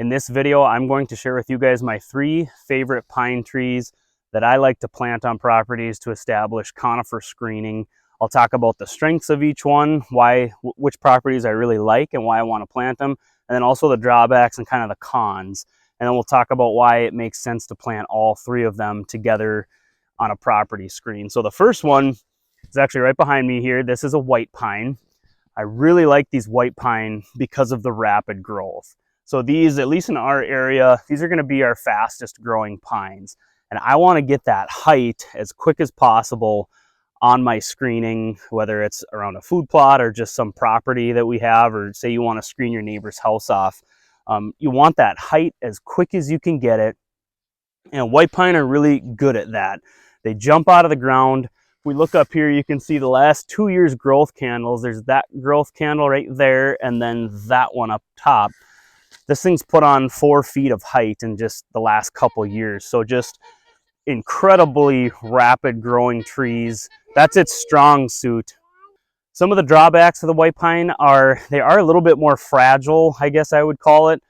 In this video, I'm going to share with you guys my 3 favorite pine trees that I like to plant on properties to establish conifer screening. I'll talk about the strengths of each one, which properties I really like and why I want to plant them, and then also the drawbacks and kind of the cons. And then we'll talk about why it makes sense to plant all 3 of them together on a property screen. So the first one is actually right behind me here. This is a white pine. I really like these white pine because of the rapid growth. So these, at least in our area, these are going to be our fastest growing pines. And I want to get that height as quick as possible on my screening, whether it's around a food plot or just some property that we have, or say you want to screen your neighbor's house off. You want that height as quick as you can get it. And white pine are really good at that. They jump out of the ground. If we look up here, you can see the last 2 years growth candles. There's that growth candle right there, and then that one up top. This thing's put on 4 feet of height in just the last couple years. So just incredibly rapid growing trees. That's its strong suit. Some of the drawbacks of the white pine are they are a little bit more fragile, I guess I would call it.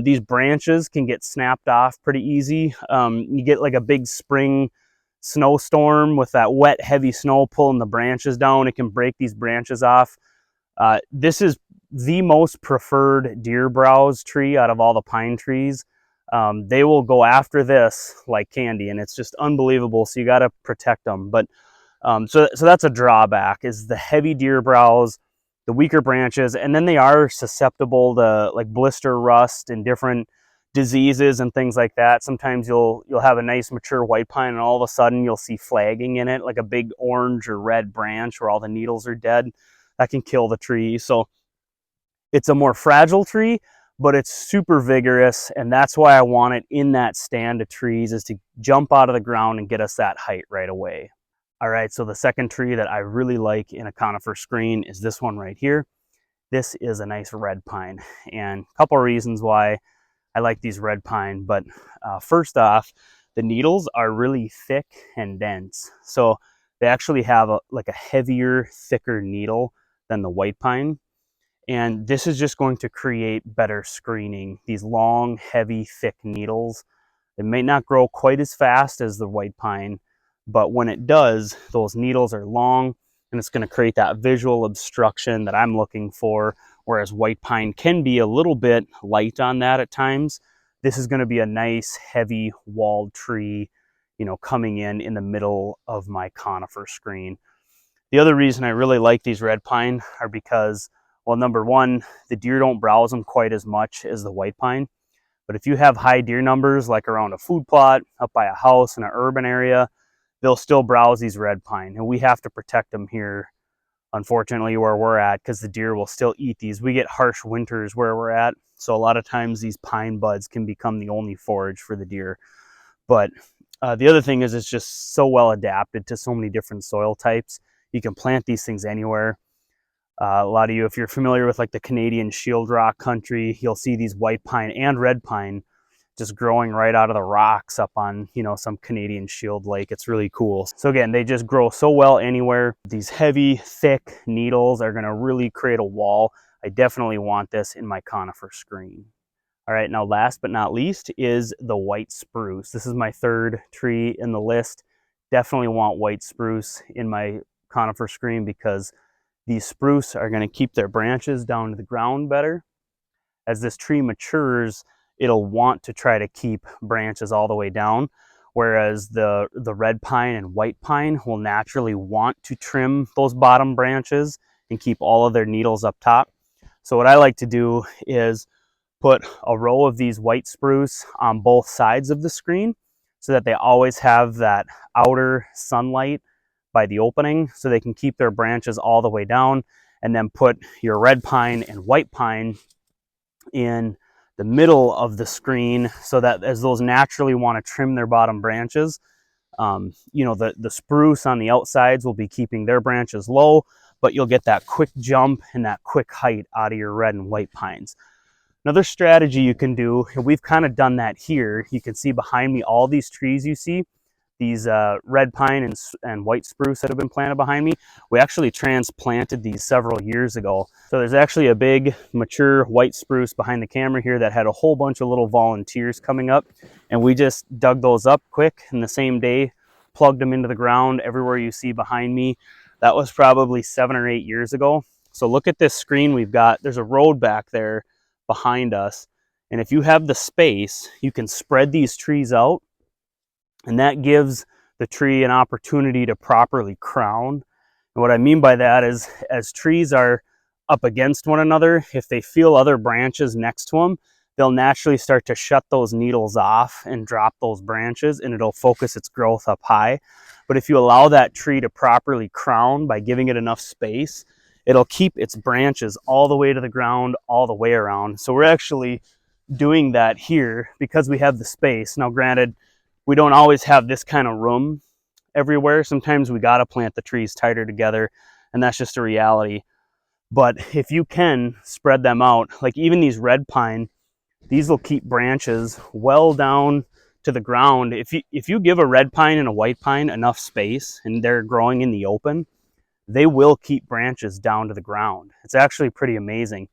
These branches can get snapped off pretty easy. You get like a big spring snowstorm with that wet, heavy snow pulling the branches down. It can break these branches off. This is the most preferred deer browse tree out of all the pine trees. They will go after this like candy, and it's just unbelievable. So you got to protect them. But so that's a drawback, is the heavy deer browse, the weaker branches, and then they are susceptible to like blister rust and different diseases and things like that. Sometimes you'll have a nice mature white pine, and all of a sudden you'll see flagging in it, like a big orange or red branch where all the needles are dead. That can kill the tree. So it's a more fragile tree, but it's super vigorous, and that's why I want it in that stand of trees, is to jump out of the ground and get us that height right away. All right, so the second tree that I really like in a conifer screen is this one right here. This is a nice red pine, and a couple of reasons why I like these red pine. But first off, the needles are really thick and dense. So they actually have a heavier, thicker needle than the white pine. And this is just going to create better screening. These long, heavy, thick needles, it may not grow quite as fast as the white pine, but when it does, those needles are long, and it's going to create that visual obstruction that I'm looking for, whereas white pine can be a little bit light on that at times. This is going to be a nice, heavy, walled tree, coming in the middle of my conifer screen. The other reason I really like these red pine are because, well, number one, the deer don't browse them quite as much as the white pine. But if you have high deer numbers, like around a food plot, up by a house in an urban area, they'll still browse these red pine. And we have to protect them here, unfortunately, where we're at, because the deer will still eat these. We get harsh winters where we're at, so a lot of times these pine buds can become the only forage for the deer. But the other thing is, it's just so well adapted to so many different soil types. You can plant these things anywhere. A lot of you, if you're familiar with like the Canadian shield rock country, you'll see these white pine and red pine just growing right out of the rocks up on, some Canadian shield lake. It's really cool. So again, they just grow so well anywhere. These heavy, thick needles are going to really create a wall. I definitely want this in my conifer screen. All right, now last but not least is the white spruce. This is my 3rd tree in the list. Definitely want white spruce in my conifer screen because these spruce are going to keep their branches down to the ground better. As this tree matures, it'll want to try to keep branches all the way down, whereas the red pine and white pine will naturally want to trim those bottom branches and keep all of their needles up top. So what I like to do is put a row of these white spruce on both sides of the screen so that they always have that outer sunlight by the opening, so they can keep their branches all the way down, and then put your red pine and white pine in the middle of the screen, so that as those naturally want to trim their bottom branches, the spruce on the outsides will be keeping their branches low, but you'll get that quick jump and that quick height out of your red and white pines. Another strategy you can do, and we've kind of done that here, you can see behind me all these trees you see, these red pine and white spruce that have been planted behind me, we actually transplanted these several years ago. So there's actually a big mature white spruce behind the camera here that had a whole bunch of little volunteers coming up, and we just dug those up quick in the same day, plugged them into the ground everywhere you see behind me. That was probably 7 or 8 years ago. So look at this screen we've got. There's a road back there behind us, and if you have the space, you can spread these trees out, and that gives the tree an opportunity to properly crown. And what I mean by that is, as trees are up against one another, if they feel other branches next to them, they'll naturally start to shut those needles off and drop those branches, and it'll focus its growth up high. But if you allow that tree to properly crown by giving it enough space, it'll keep its branches all the way to the ground, all the way around. So we're actually doing that here because we have the space. Now, granted, we don't always have this kind of room everywhere. Sometimes we got to plant the trees tighter together, and that's just a reality. But if you can spread them out, like even these red pine, these will keep branches well down to the ground. If you give a red pine and a white pine enough space and they're growing in the open, they will keep branches down to the ground. It's actually pretty amazing.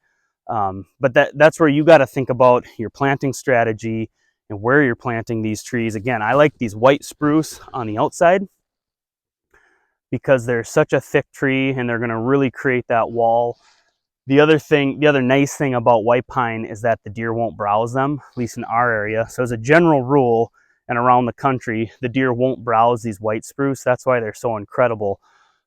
But that's where you got to think about your planting strategy and where you're planting these trees. Again, I like these white spruce on the outside because they're such a thick tree and they're going to really create that wall. The other nice thing about white pine is that the deer won't browse them, at least in our area. So as a general rule, and around the country, the deer won't browse these white spruce. That's why they're so incredible.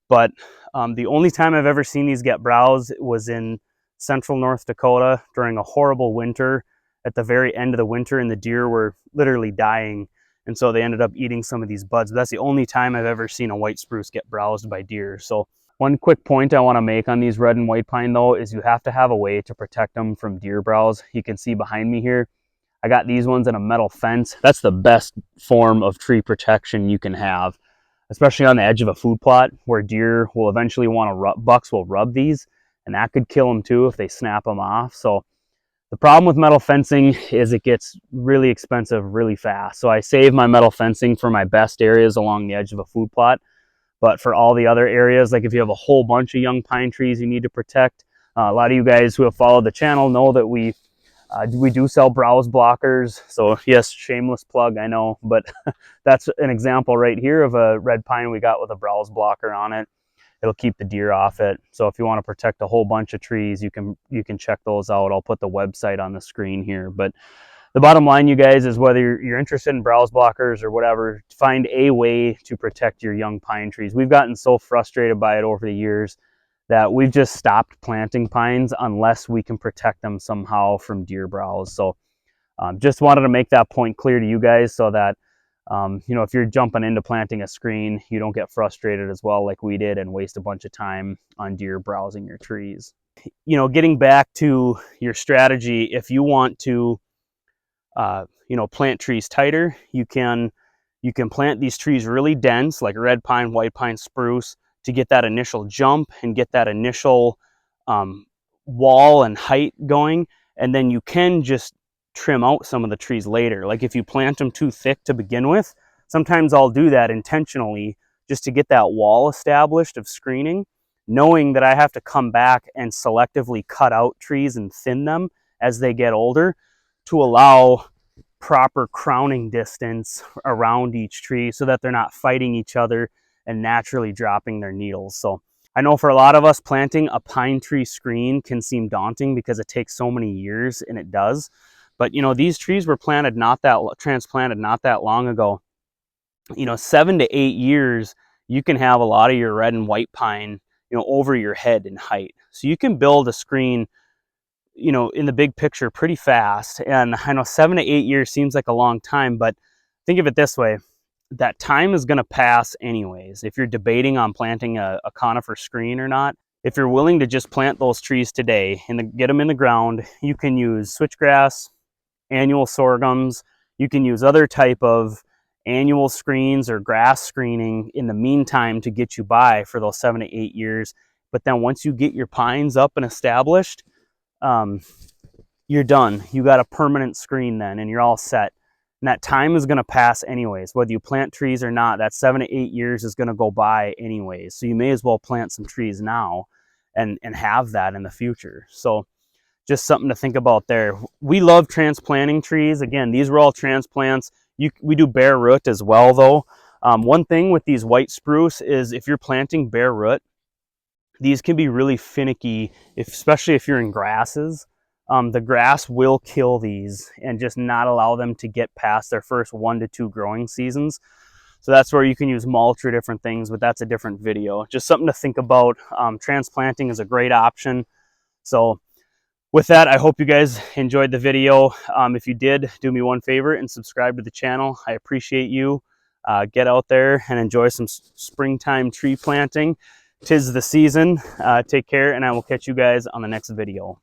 But the only time I've ever seen these get browsed was in central North Dakota during a horrible winter at the very end of the winter, and the deer were literally dying. And so they ended up eating some of these buds. But that's the only time I've ever seen a white spruce get browsed by deer. So one quick point I want to make on these red and white pine though is you have to have a way to protect them from deer browse. You can see behind me here, I got these ones in a metal fence. That's the best form of tree protection you can have, especially on the edge of a food plot where deer will eventually want to bucks will rub these, and that could kill them too if they snap them off. So the problem with metal fencing is it gets really expensive really fast. So I save my metal fencing for my best areas along the edge of a food plot. But for all the other areas, like if you have a whole bunch of young pine trees you need to protect, a lot of you guys who have followed the channel know that we do sell browse blockers. So yes, shameless plug, I know, but that's an example right here of a red pine we got with a browse blocker on it. It'll keep the deer off it. So if you want to protect a whole bunch of trees, you can check those out. I'll put the website on the screen here. But the bottom line, you guys, is whether you're interested in browse blockers or whatever, find a way to protect your young pine trees. We've gotten so frustrated by it over the years that we've just stopped planting pines unless we can protect them somehow from deer browse. So just wanted to make that point clear to you guys so that if you're jumping into planting a screen, you don't get frustrated as well like we did and waste a bunch of time on deer browsing your trees. Getting back to your strategy, if you want to plant trees tighter, you can plant these trees really dense, like red pine, white pine, spruce, to get that initial jump and get that initial wall and height going. And then you can just trim out some of the trees later. Like if you plant them too thick to begin with, sometimes I'll do that intentionally just to get that wall established of screening, knowing that I have to come back and selectively cut out trees and thin them as they get older to allow proper crowning distance around each tree so that they're not fighting each other and naturally dropping their needles. So I know for a lot of us, planting a pine tree screen can seem daunting because it takes so many years, and it does. But these trees were transplanted not that long ago. 7 to 8 years, you can have a lot of your red and white pine, over your head in height. So you can build a screen, in the big picture pretty fast. And I know 7 to 8 years seems like a long time, but think of it this way. That time is going to pass anyways. If you're debating on planting a conifer screen or not, if you're willing to just plant those trees today and get them in the ground, you can use switchgrass, annual sorghums. You can use other type of annual screens or grass screening in the meantime to get you by for those 7 to 8 years. But then once you get your pines up and established, you're done. You got a permanent screen then, and you're all set. And that time is going to pass anyways. Whether you plant trees or not, that 7 to 8 years is going to go by anyways. So you may as well plant some trees now and have that in the future. So just something to think about there. We love transplanting trees. Again, these were all transplants. We do bare root as well though. One thing with these white spruce is if you're planting bare root, these can be really finicky, especially if you're in grasses. The grass will kill these and just not allow them to get past their first 1 to 2 growing seasons. So that's where you can use mulch or different things, but that's a different video. Just something to think about. Transplanting is a great option. So with that, I hope you guys enjoyed the video. If you did, do me one favor and subscribe to the channel. I appreciate you. Get out there and enjoy some springtime tree planting. 'Tis the season. Take care, and I will catch you guys on the next video.